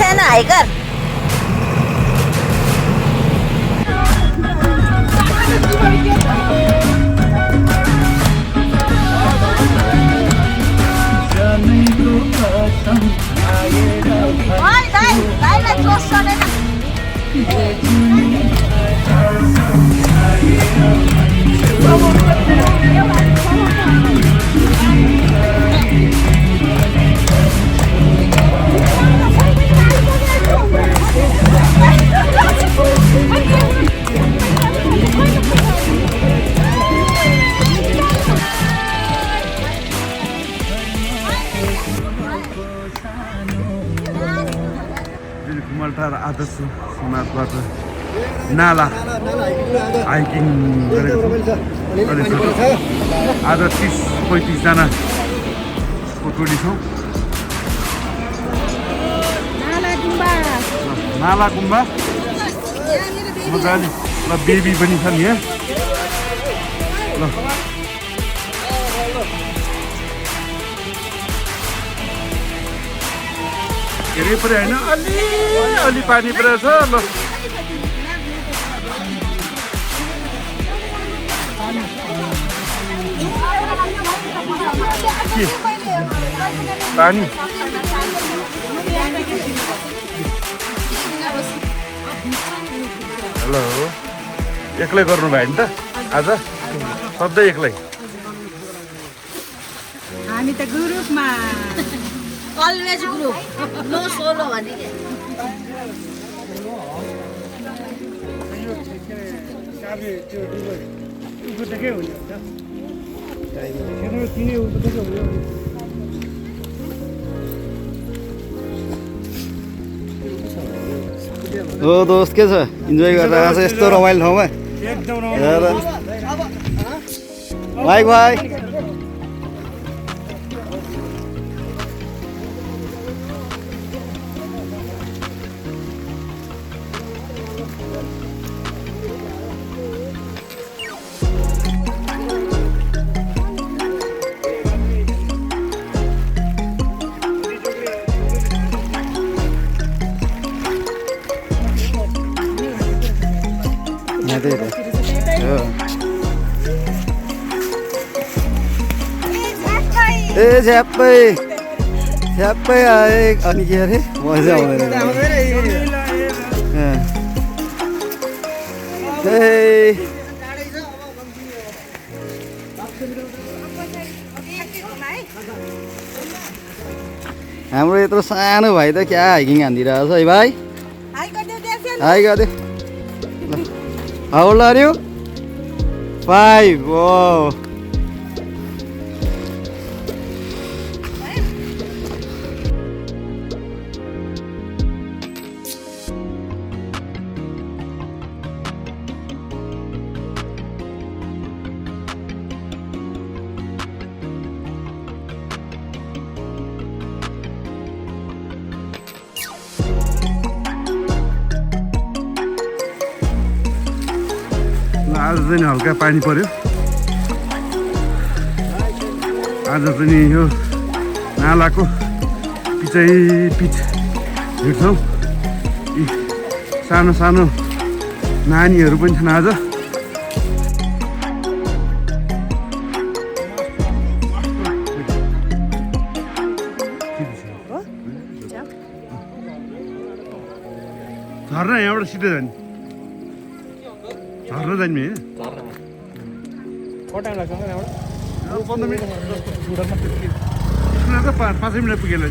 Sana Aigar. Kumaltar आदर्श समाजबाट नाला hiking गरेको आज 30-35 जनाको टोली छौँ। नाला गुम्बा मजाले ल बेबी पनि छ नि यहाँ ल धेरै परे होइन अलि पानी परेछ ल के पानी हेलो एक्लै गर्नु भयो नि त आज सधैँ एक्लै हामी त ग्रुपमा Always group, no solo भने के हो दोस्त के छ इन्जोय गरिरहेको छ यस्तो रमाइलो ठाउँमा भाइ भाइ ए झ्याप्पै आए अनि के अरे मजा आउँदैन हाम्रो यत्रो सानो भाइ त क्या हाइकिङ हानिदिरहेको छ है भाइ हाई गरिदियो How old are you? 5. Wow. आज चाहिँ हल्का पानी पर्यो आज चाहिँ यो नालाको पिच हेर्छौँ यी सानो सानो नानीहरू पनि छन् आज झर्ना यहाँबाट सिधै जाने झर्ना जाने टाइम लाग्छ 15 मिनट 5 मिनट पुगेन नि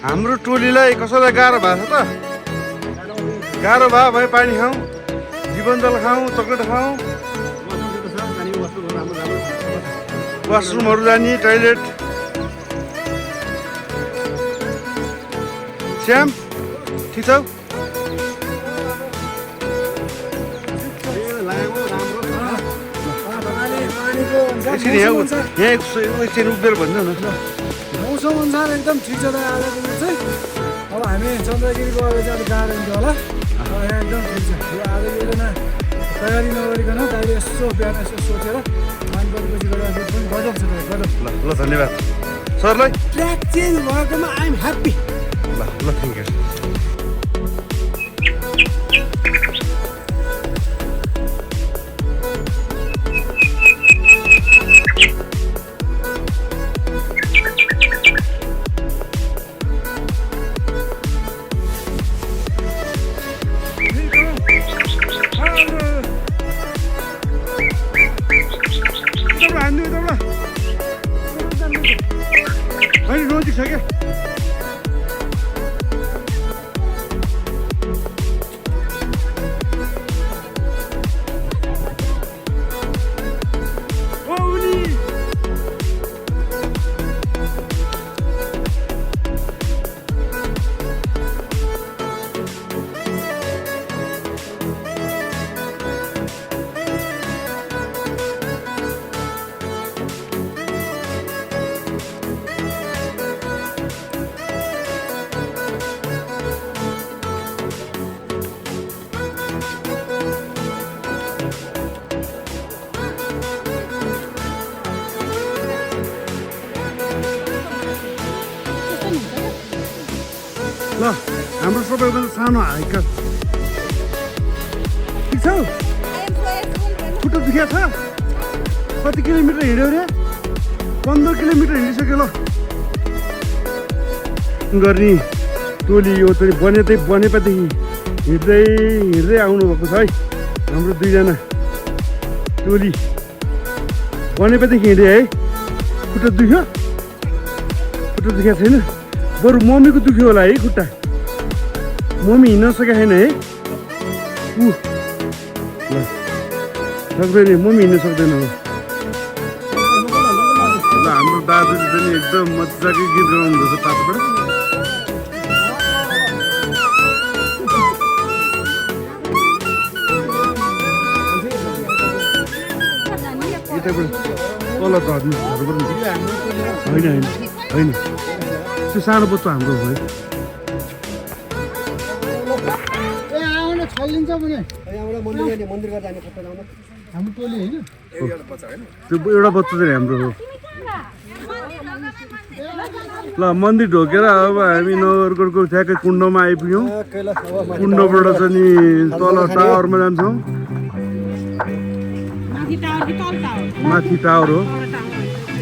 हाम्रो टोलीलाई कसैलाई गाह्रो भएको छ त गाह्रो भयो भने पानी खाऊ जीवन जल खाऊ चक्लेट खाऊ वाशरूमहरू जाने टोइलेट श्याम ठिक छौ एकछिन यहाँ एकछिन उभिएर भन्नु न मौसम अनुसार एकदम ठिक छ त आजको दिन चाहिँ अब हामी चन्द्रगिरी गएर चाहिँ अब गाह्रो हुन्छ होला यहाँ एकदम ठिक छ यो आज योजना तयारी नगरिकन अहिले यसो बिहान यसो सोचेर मानपर्पछि गएर पनि गजब छ गजब ल ल धन्यवाद सरलाई ट्र्याक चेन्ज भएकोमा आइ एम ह्याप्पी ल ल थ्याङ्क यू नजिक छ क्या ल हाम्रो सबैभन्दा सानो हाइकर ठिक छ खुट्टा दुखिया छ कति किलोमिटर हिँड्यो अरे 15 किलोमिटर हिँडिसक्यो ल गर्ने टोली यो चाहिँ बनेपादेखि हिँड्दै हिँड्दै आउनुभएको छ है हाम्रो दुईजना टोली बनेपादेखि हिँडे है खुट्टा दुख्यो दुखेको छैन बरु मम्मीको दुख्यो होला है खुट्टा मम्मी हिँड्न सकेको छैन है ल सक्दैन मम्मी हिँड्न सक्दैन ल हाम्रो दाजुले पनि एकदम मजाकै गीत गाउनु भएको छ पाठबाट यताबाट तल झर्नुपर्ने होइन होइन त्यो सानो बच्चा हाम्रो हो है छल्लिन्छ पनि हाम्रो टोली होइन त्यो एउटा बच्चा चाहिँ हाम्रो हो ल मन्दिर ढोकेर अब हामी नगरकोटको ठ्याक्कै कुण्डमा आइपुग्यौँ कुण्डबाट चाहिँ नि तल टावरमा जान्छौँ माथि टावर हो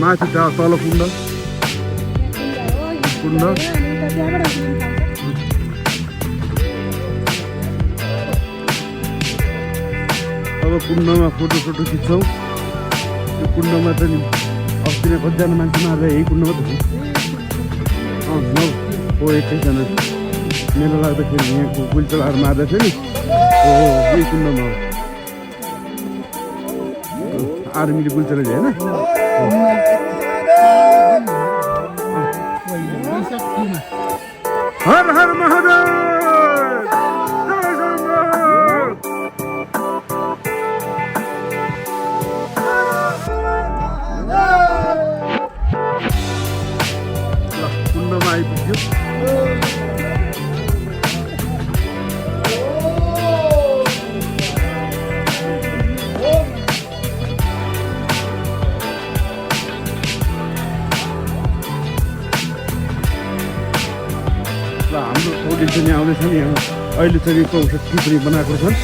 माथि टावर तल कुण्ड अब कुण्डमा फोटो खिच्छौँ त्यो कुण्डमा चाहिँ अस्ति नै कतिजना मान्छे मार्दै यही कुण्डमा त हो एकैजना मेला लाग्दाखेरि यहाँको गुल्चलाहरू मार्दै थियो नि हो यही कुण्डमा हो आर्मीले गुल्चला होइन हर हर महादेव कुण्डमा आइपुग्यो हाम्रो टोली चाहिँ आउँदैछ नि यहाँ अहिले चाहिँ 64 पनि बनाएको छन्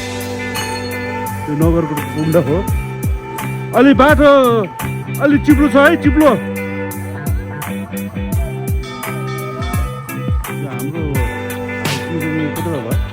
त्यो नगरको कुण्ड हो अलि बाटो अलि चिप्लो छ है चिप्लो हाम्रो कति भयो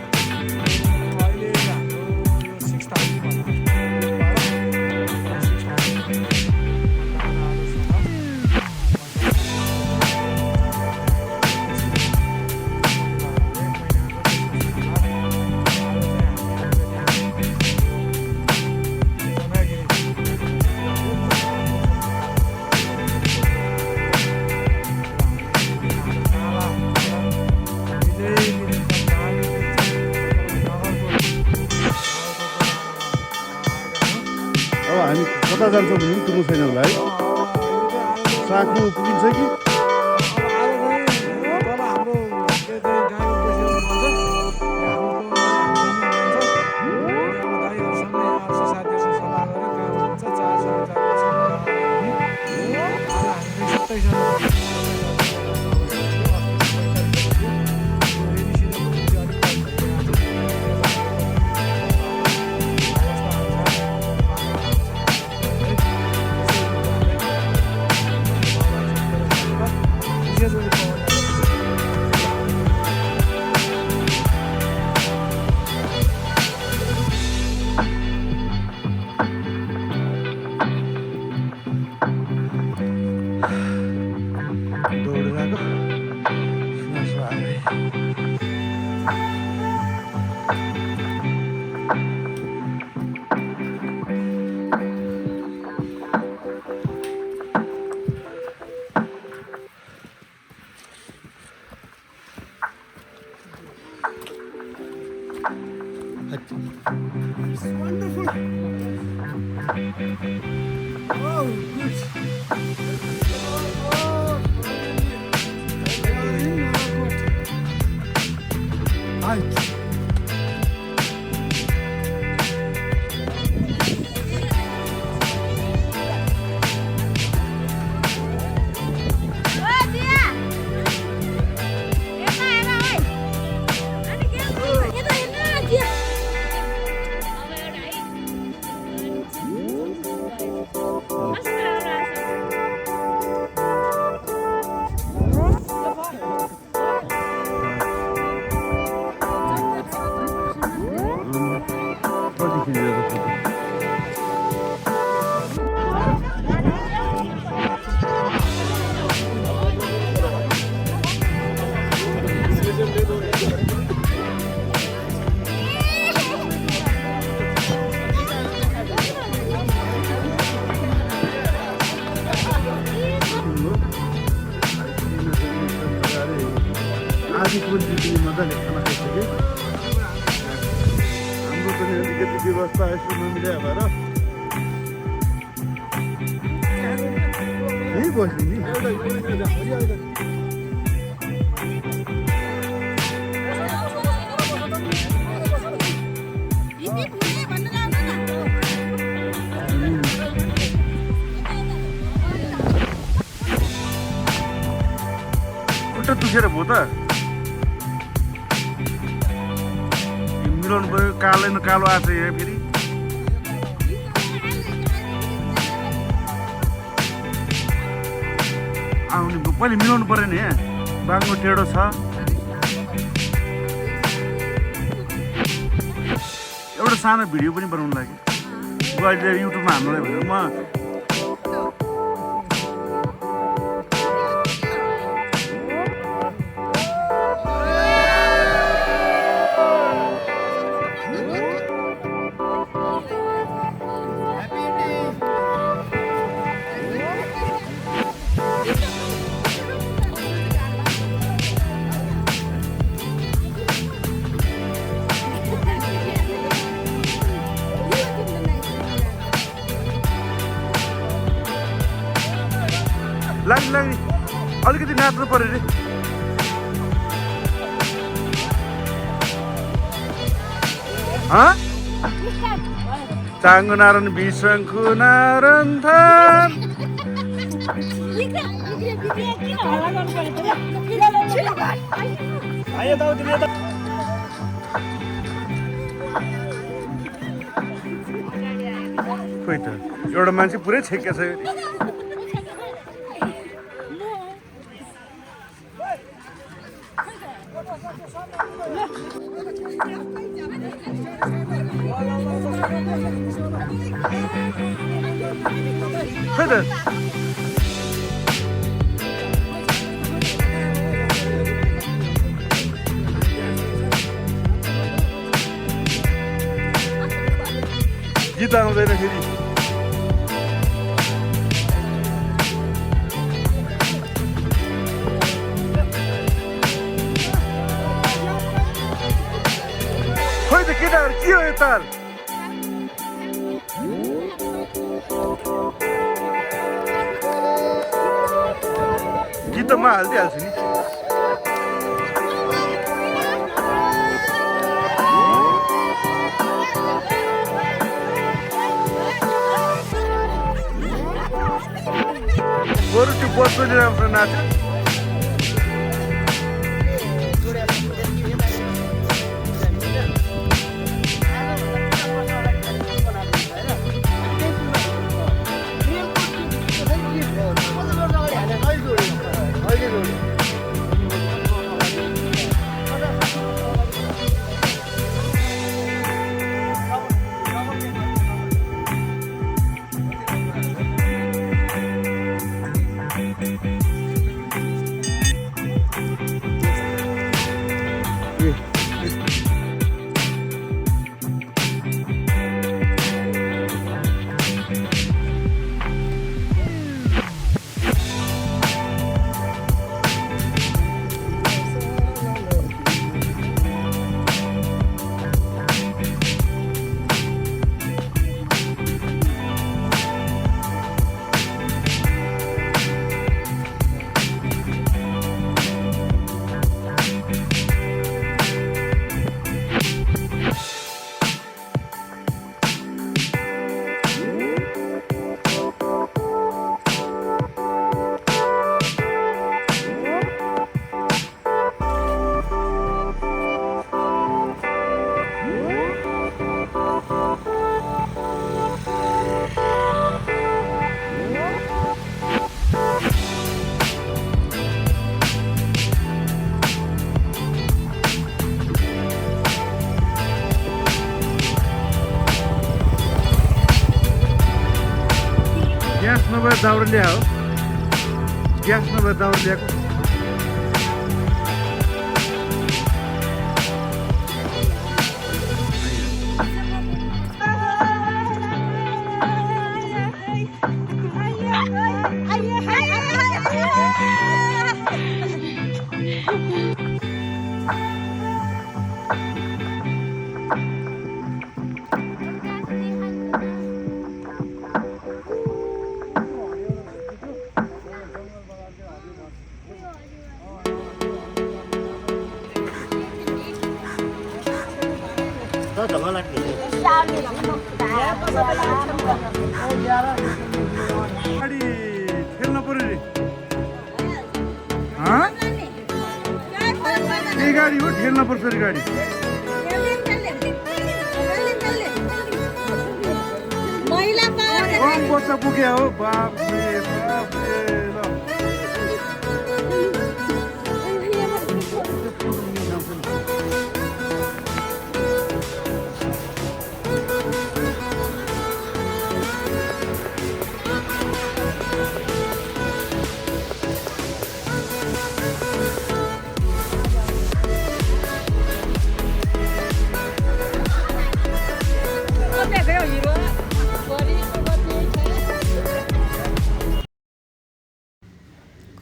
जान्छ भने पनि कुर्नु छैन होला है साखु पुगिन्छ कि मजाले खाना खाइसक्यो हाम्रो पनि अलिकति व्यवस्था यसो नमिल्या भएर यही बस्यो नि खुट्टा दुखेर भयो त मिलाउनु पऱ्यो कालो न कालो आएको छ यहाँ फेरि आउने पहिले मिलाउनु पऱ्यो नि यहाँ बाङ्गो टेढो छ एउटा सानो भिडियो पनि बनाउनु लागि अहिले युट्युबमा हाल्नुलाई भनेर म लाग्ने अलिकति नाच्नु पर्यो रे चाङ्गो नारायण बिसङ्खु नारायण थान खोइ त एउटा मान्छे पुरै छेक्या छ खोइ त गीत आउँदैन फेरि खोइ त केटाहरू के हो यो ताल त म हालिदिइहाल्छु नि बरु त्यो बस्नु राम्रो नाच्यो ग्यास नभए दाउरा ल्यायो ग्यास नभए दाउरा ल्याएको गाडी ठेल्न पर्यो रे त्यही गाडी हो ठेल्न पर्छ रे गाडी बच्चा पुग्यो हो बाप रे ल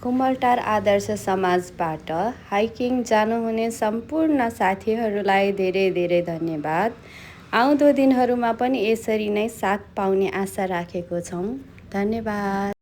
कुमलटार आदर्श समाजबाट हाइकिङ जानुहुने सम्पूर्ण साथीहरूलाई धेरै धेरै धन्यवाद। आउँदो दिनहरूमा पनि यसरी नै साथ पाउने आशा राखेको छौँ। धन्यवाद।